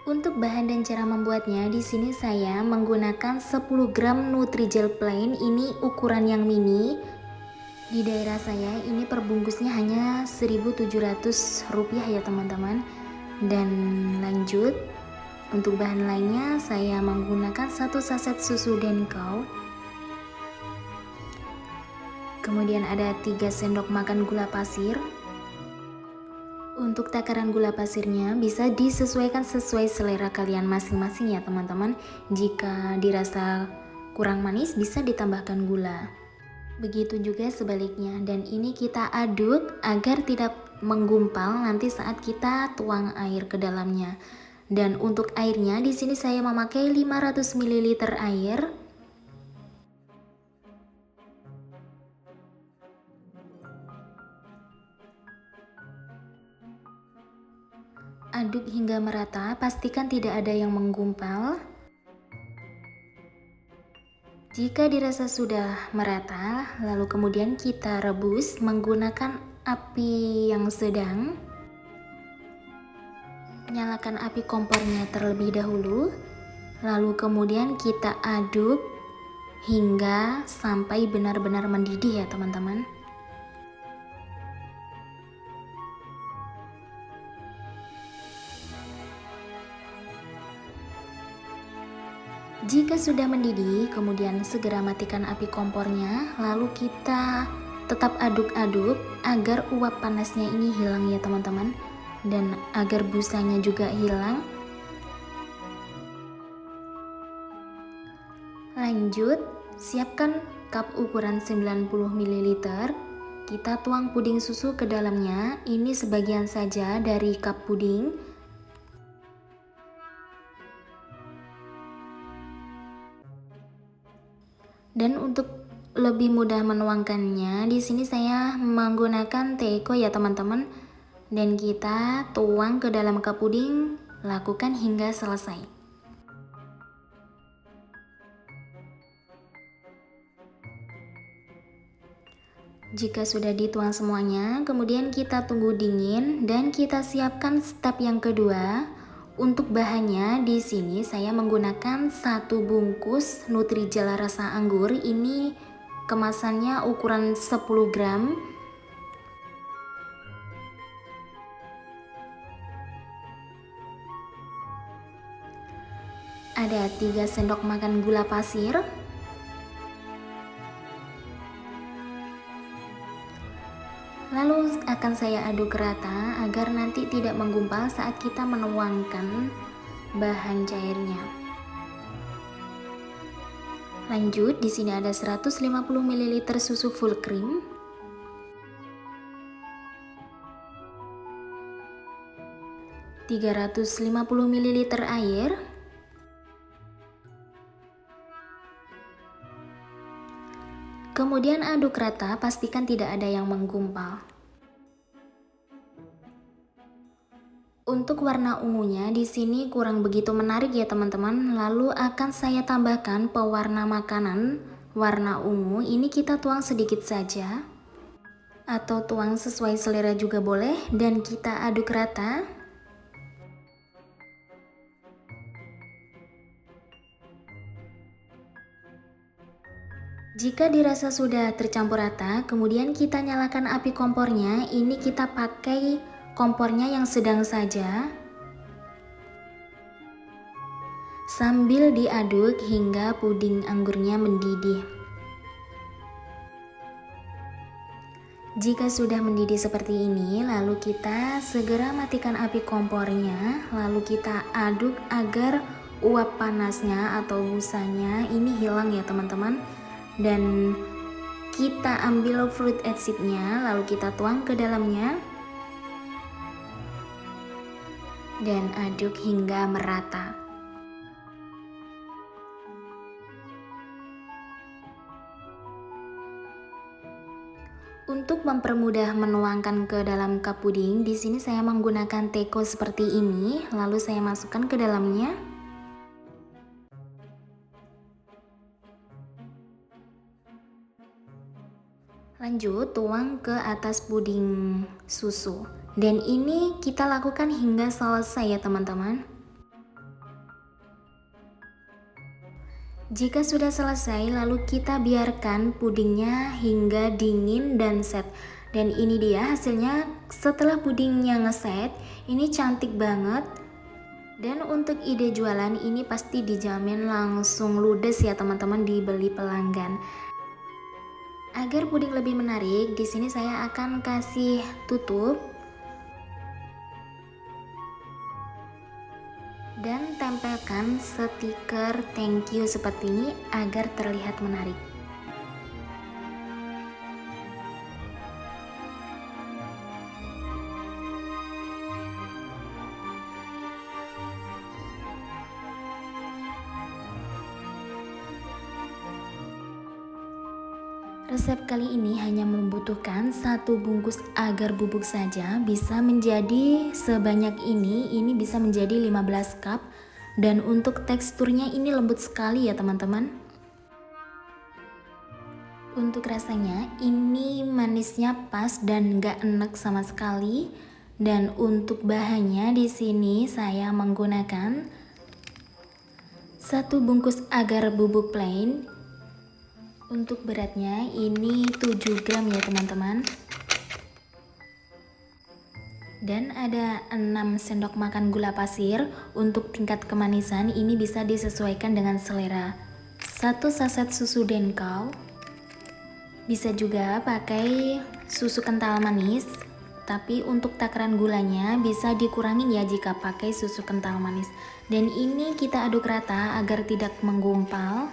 Untuk bahan dan cara membuatnya, di sini saya menggunakan 10 gram Nutrijel plain, ini ukuran yang mini. Di daerah saya ini perbungkusnya hanya Rp1.700 ya teman-teman. Dan lanjut, untuk bahan lainnya saya menggunakan 1 saset susu Denko. Kemudian ada 3 sendok makan gula pasir. Untuk takaran gula pasirnya bisa disesuaikan sesuai selera kalian masing-masing ya teman-teman. Jika dirasa kurang manis bisa ditambahkan gula. Begitu juga sebaliknya, dan ini kita aduk agar tidak menggumpal nanti saat kita tuang air ke dalamnya. Dan untuk airnya di sini saya memakai 500 ml air. Aduk hingga merata, pastikan tidak ada yang menggumpal. Jika dirasa sudah merata, lalu kemudian kita rebus menggunakan api yang sedang. Nyalakan api kompornya terlebih dahulu, lalu kemudian kita aduk hingga sampai benar-benar mendidih ya teman-teman. Jika sudah mendidih, kemudian segera matikan api kompornya, lalu kita tetap aduk-aduk agar uap panasnya ini hilang ya teman-teman, dan agar busanya juga hilang. Lanjut, siapkan cup ukuran 90 ml. Kita tuang puding susu ke dalamnya, ini sebagian saja dari cup puding. Dan untuk lebih mudah menuangkannya, di sini saya menggunakan teko ya teman-teman. Dan kita tuang ke dalam cup puding, lakukan hingga selesai. Jika sudah dituang semuanya, kemudian kita tunggu dingin dan kita siapkan step yang kedua. Untuk bahannya di sini saya menggunakan 1 bungkus Nutrijel rasa anggur. Ini kemasannya ukuran 10 gram. Ada 3 sendok makan gula pasir. Lalu akan saya aduk rata agar nanti tidak menggumpal saat kita menuangkan bahan cairnya. Lanjut, di sini ada 150 ml susu full cream. ,350 ml air. Kemudian aduk rata, pastikan tidak ada yang menggumpal. Untuk warna ungunya di sini kurang begitu menarik ya teman-teman. Lalu akan saya tambahkan pewarna makanan warna ungu. Ini kita tuang sedikit saja atau tuang sesuai selera juga boleh, dan kita aduk rata. Jika dirasa sudah tercampur rata, kemudian kita nyalakan api kompornya. Ini kita pakai kompornya yang sedang saja, sambil diaduk hingga puding anggurnya mendidih. Jika sudah mendidih seperti ini, lalu kita segera matikan api kompornya, lalu kita aduk agar uap panasnya atau busanya ini hilang ya teman-teman. Dan kita ambil fruit exit-nya, lalu kita tuang ke dalamnya dan aduk hingga merata. Untuk mempermudah menuangkan ke dalam cup puding, di sini saya menggunakan teko seperti ini, lalu saya masukkan ke dalamnya. Lanjut, tuang ke atas puding susu. Dan ini kita lakukan hingga selesai ya teman-teman. Jika sudah selesai, lalu kita biarkan pudingnya hingga dingin dan set. Dan ini dia hasilnya setelah pudingnya ngeset, ini cantik banget. Dan untuk ide jualan ini pasti dijamin langsung ludes ya teman-teman, dibeli pelanggan. Agar puding lebih menarik, di sini saya akan kasih tutup dan tempelkan stiker thank you seperti ini agar terlihat menarik. Resep kali ini hanya membutuhkan 1 bungkus agar bubuk saja, bisa menjadi sebanyak ini bisa menjadi 15 cup. Dan untuk teksturnya ini lembut sekali ya teman-teman. Untuk rasanya ini manisnya pas dan gak enek sama sekali. Dan untuk bahannya di sini saya menggunakan 1 bungkus agar bubuk plain. Untuk beratnya ini 7 gram ya teman-teman. Dan ada 6 sendok makan gula pasir. Untuk tingkat kemanisan ini bisa disesuaikan dengan selera. 1 saset susu denkau. Bisa juga pakai susu kental manis, tapi untuk takaran gulanya bisa dikurangin ya jika pakai susu kental manis. Dan ini kita aduk rata agar tidak menggumpal.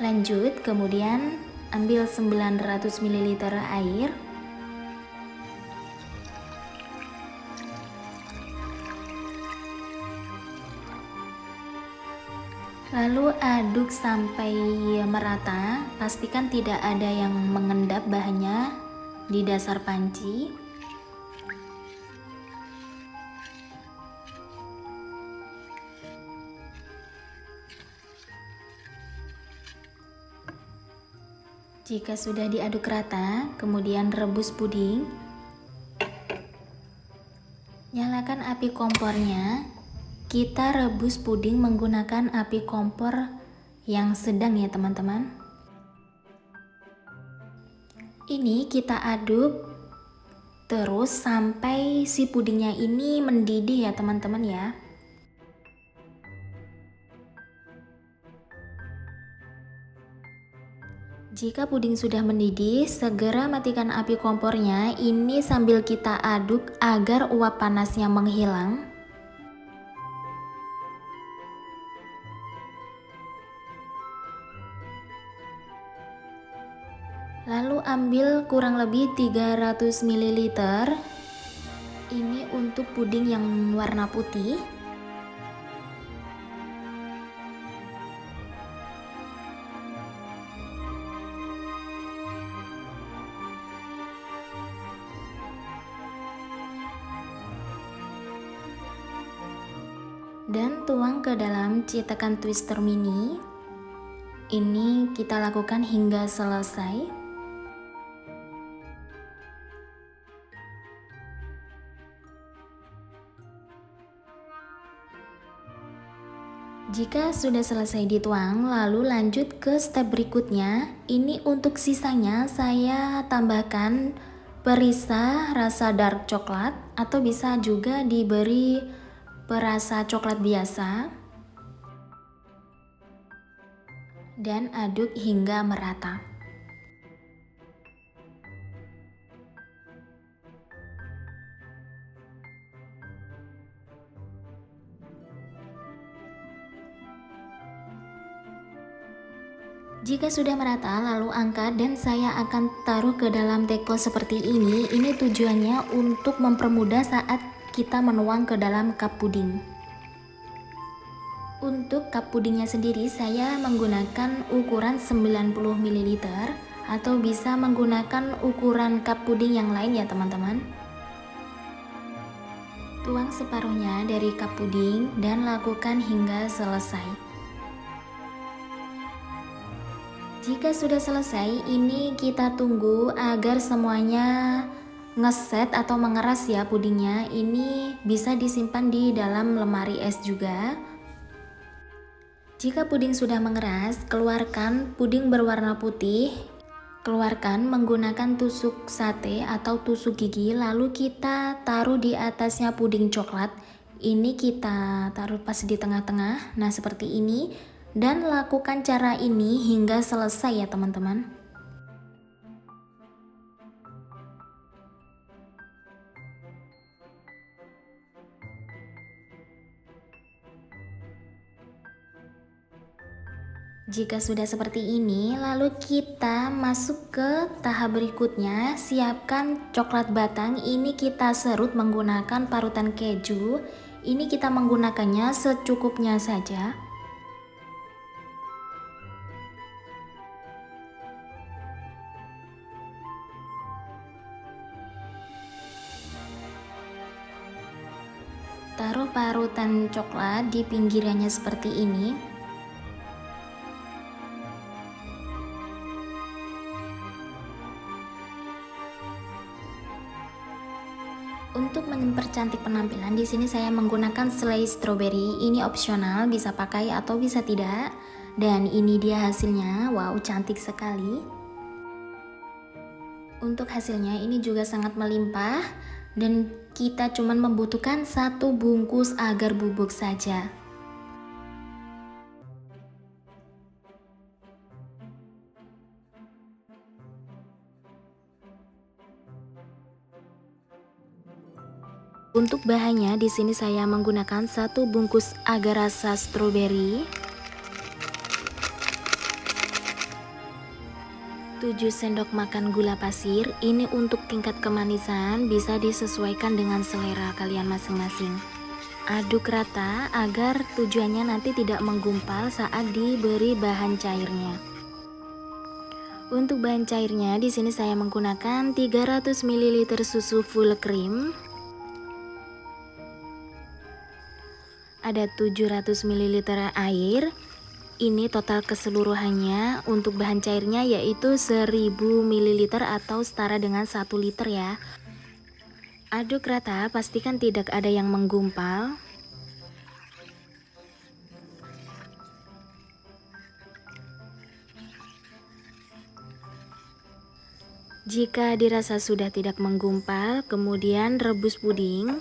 Lanjut, kemudian ambil 900 ml air. Lalu aduk sampai merata, pastikan tidak ada yang mengendap bahannya di dasar panci. Jika sudah diaduk rata, kemudian rebus puding. Nyalakan api kompornya. Kita rebus puding menggunakan api kompor yang sedang ya teman-teman. Ini kita aduk terus sampai si pudingnya ini mendidih ya teman-teman ya. Jika puding sudah mendidih, segera matikan api kompornya. Ini sambil kita aduk agar uap panasnya menghilang. Lalu ambil kurang lebih 300 ml. Ini untuk puding yang warna putih. Dan tuang ke dalam cetakan twister mini. Ini kita lakukan hingga selesai. Jika sudah selesai dituang, lalu lanjut ke step berikutnya. Ini untuk sisanya saya tambahkan perisa rasa dark coklat atau bisa juga diberi perasa coklat biasa dan aduk hingga merata. Jika sudah merata, lalu angkat dan saya akan taruh ke dalam teko seperti ini. Ini tujuannya untuk mempermudah saat kita menuang ke dalam cup puding. Untuk cup pudingnya sendiri saya menggunakan ukuran 90 ml atau bisa menggunakan ukuran cup puding yang lain ya teman-teman. Tuang separuhnya dari cup puding dan lakukan hingga selesai. Jika sudah selesai, ini kita tunggu agar semuanya ngeset atau mengeras ya pudingnya. Ini bisa disimpan di dalam lemari es juga. Jika puding sudah mengeras, keluarkan puding berwarna putih. Keluarkan menggunakan tusuk sate atau tusuk gigi, lalu kita taruh di atasnya puding coklat. Ini kita taruh pas di tengah-tengah, nah seperti ini. Dan lakukan cara ini hingga selesai ya teman-teman. Jika sudah seperti ini, lalu kita masuk ke tahap berikutnya. Siapkan coklat batang. Ini kita serut menggunakan parutan keju. Ini kita menggunakannya secukupnya saja. Taruh parutan coklat di pinggirannya seperti ini. Untuk mempercantik penampilan, di sini saya menggunakan selai strawberry. Ini opsional, bisa pakai atau bisa tidak. Dan ini dia hasilnya. Wow, cantik sekali. Untuk hasilnya ini juga sangat melimpah dan kita cuma membutuhkan 1 bungkus agar bubuk saja. Untuk bahannya di sini saya menggunakan 1 bungkus agar rasa stroberi, 7 sendok makan gula pasir. Ini untuk tingkat kemanisan bisa disesuaikan dengan selera kalian masing-masing. Aduk rata agar tujuannya nanti tidak menggumpal saat diberi bahan cairnya. Untuk bahan cairnya di sini saya menggunakan 300 ml susu full cream. Ada 700 ml air. Ini total keseluruhannya untuk bahan cairnya yaitu 1000 ml atau setara dengan 1 liter ya. Aduk rata, pastikan tidak ada yang menggumpal. Jika dirasa sudah tidak menggumpal, kemudian rebus puding.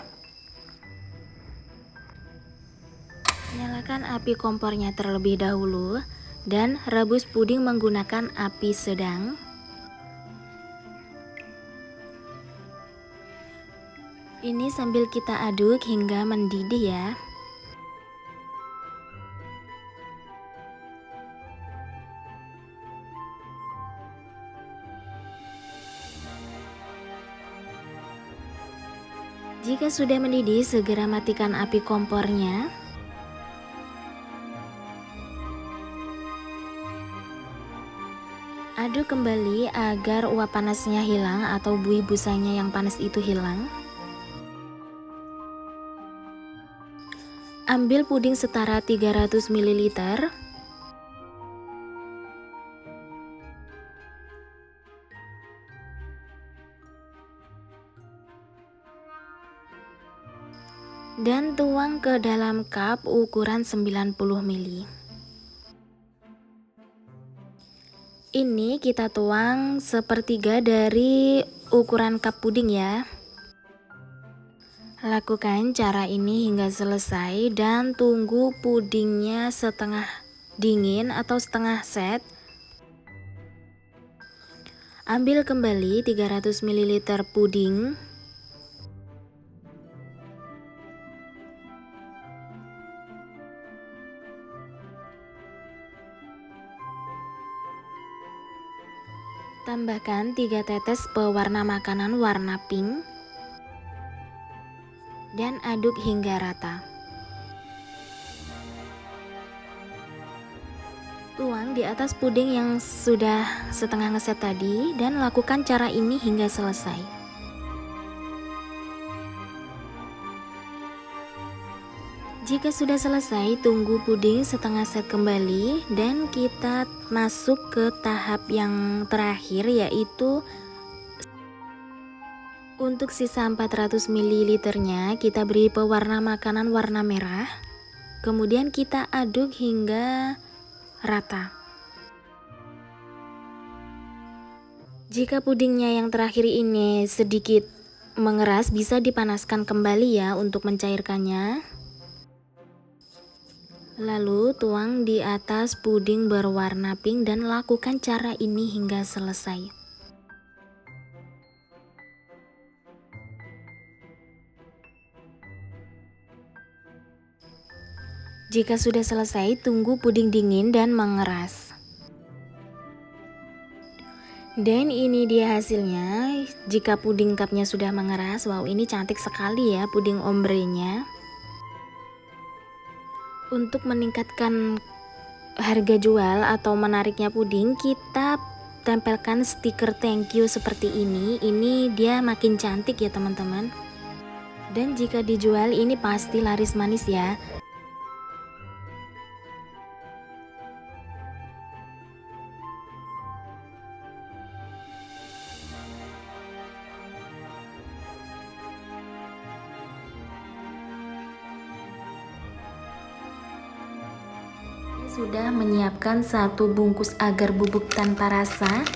Nyalakan api kompornya terlebih dahulu dan rebus puding menggunakan api sedang. Ini sambil kita aduk hingga mendidih ya. Jika sudah mendidih, segera matikan api kompornya. Aduk kembali agar uap panasnya hilang atau buih busanya yang panas itu hilang. Ambil puding setara 300 ml. Dan tuang ke dalam cup ukuran 90 ml. Ini kita tuang sepertiga dari ukuran cup puding ya. Lakukan cara ini hingga selesai dan tunggu pudingnya setengah dingin atau setengah set. Ambil kembali 300 ml puding. Tambahkan 3 tetes pewarna makanan warna pink dan aduk hingga rata. Tuang di atas puding yang sudah setengah ngeset tadi dan lakukan cara ini hingga selesai. Jika sudah selesai, tunggu puding setengah set kembali dan kita masuk ke tahap yang terakhir yaitu Untuk sisa 400 ml-nya kita beri pewarna makanan warna merah. Kemudian kita aduk hingga rata. Jika pudingnya yang terakhir ini sedikit mengeras, bisa dipanaskan kembali ya untuk mencairkannya. Lalu tuang di atas puding berwarna pink dan lakukan cara ini hingga selesai. Jika sudah selesai, tunggu puding dingin dan mengeras. Dan ini dia hasilnya. Jika puding cupnya sudah mengeras, wow, ini cantik sekali ya puding ombrenya. Untuk meningkatkan harga jual atau menariknya puding, kita tempelkan stiker thank you seperti ini. Ini dia makin cantik ya teman-teman. Dan jika dijual ini pasti laris manis ya. Sudah menyiapkan satu bungkus agar bubuk tanpa rasa.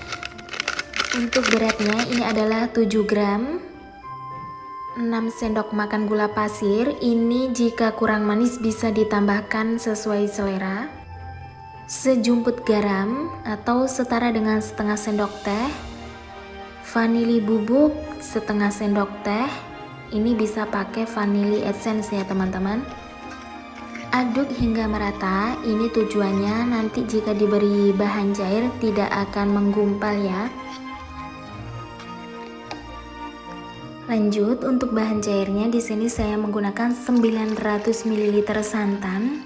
Untuk beratnya ini adalah 7 gram, 6 sendok makan gula pasir. Ini jika kurang manis bisa ditambahkan sesuai selera. Sejumput garam atau setara dengan setengah sendok teh. Vanili bubuk setengah sendok teh. Ini bisa pakai vanili essence ya teman-teman. Aduk hingga merata. Ini tujuannya nanti jika diberi bahan cair tidak akan menggumpal ya. Lanjut untuk bahan cairnya, di sini saya menggunakan 900 ml santan.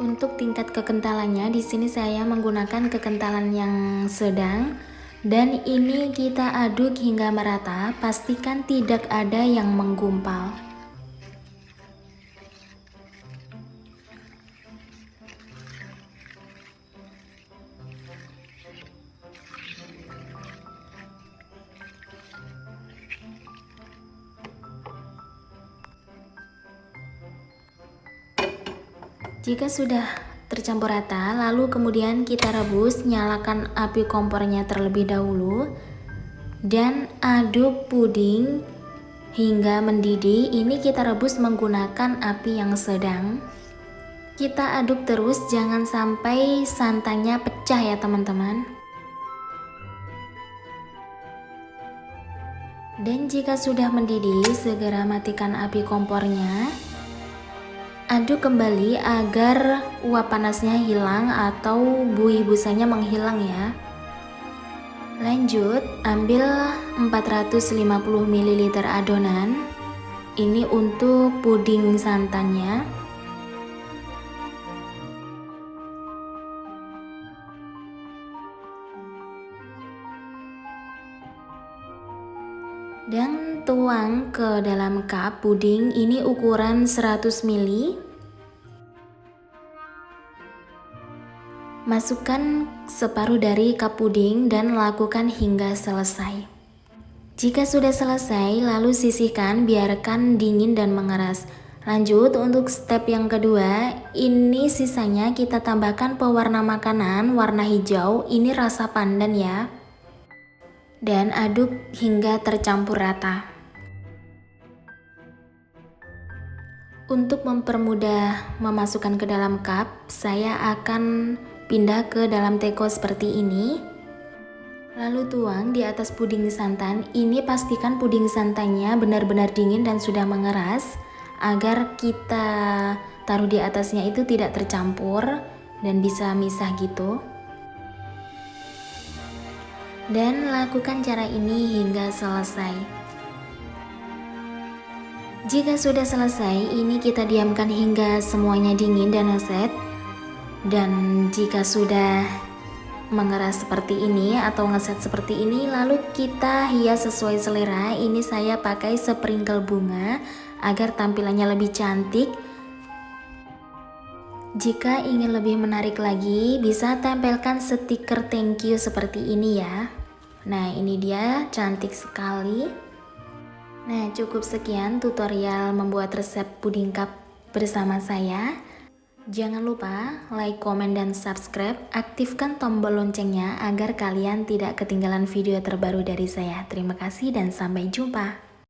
Untuk tingkat kekentalannya di sini saya menggunakan kekentalan yang sedang. Dan ini kita aduk hingga merata, pastikan tidak ada yang menggumpal. Jika sudah tercampur rata, lalu kemudian kita rebus. Nyalakan api kompornya terlebih dahulu dan aduk puding hingga mendidih. Ini kita rebus menggunakan api yang sedang. Kita aduk terus, jangan sampai santannya pecah ya teman-teman. Dan jika sudah mendidih, segera matikan api kompornya. Aduk kembali agar uap panasnya hilang atau buih busanya menghilang ya. Lanjut, ambil 450 ml adonan. Ini untuk puding santannya. Dan tuang ke dalam cup puding. Ini ukuran 100 ml. Masukkan separuh dari cup puding dan lakukan hingga selesai. Jika sudah selesai, lalu sisihkan, biarkan dingin dan mengeras. Lanjut untuk step yang kedua, ini sisanya kita tambahkan pewarna makanan warna hijau. Ini rasa pandan ya. Dan aduk hingga tercampur rata. Untuk mempermudah memasukkan ke dalam cup, saya akan pindah ke dalam teko seperti ini. Lalu tuang di atas puding santan. Ini pastikan puding santannya benar-benar dingin dan sudah mengeras, agar kita taruh di atasnya itu tidak tercampur dan bisa misah gitu. Dan lakukan cara ini hingga selesai. Jika sudah selesai, ini kita diamkan hingga semuanya dingin dan ngeset. Dan jika sudah mengeras seperti ini atau ngeset seperti ini, lalu kita hias sesuai selera. Ini saya pakai sprinkle bunga agar tampilannya lebih cantik. Jika ingin lebih menarik lagi, bisa tempelkan stiker thank you seperti ini ya. Nah, ini dia, cantik sekali. Nah, cukup sekian tutorial membuat resep puding cup bersama saya. Jangan lupa like, komen, dan subscribe. Aktifkan tombol loncengnya agar kalian tidak ketinggalan video terbaru dari saya. Terima kasih dan sampai jumpa.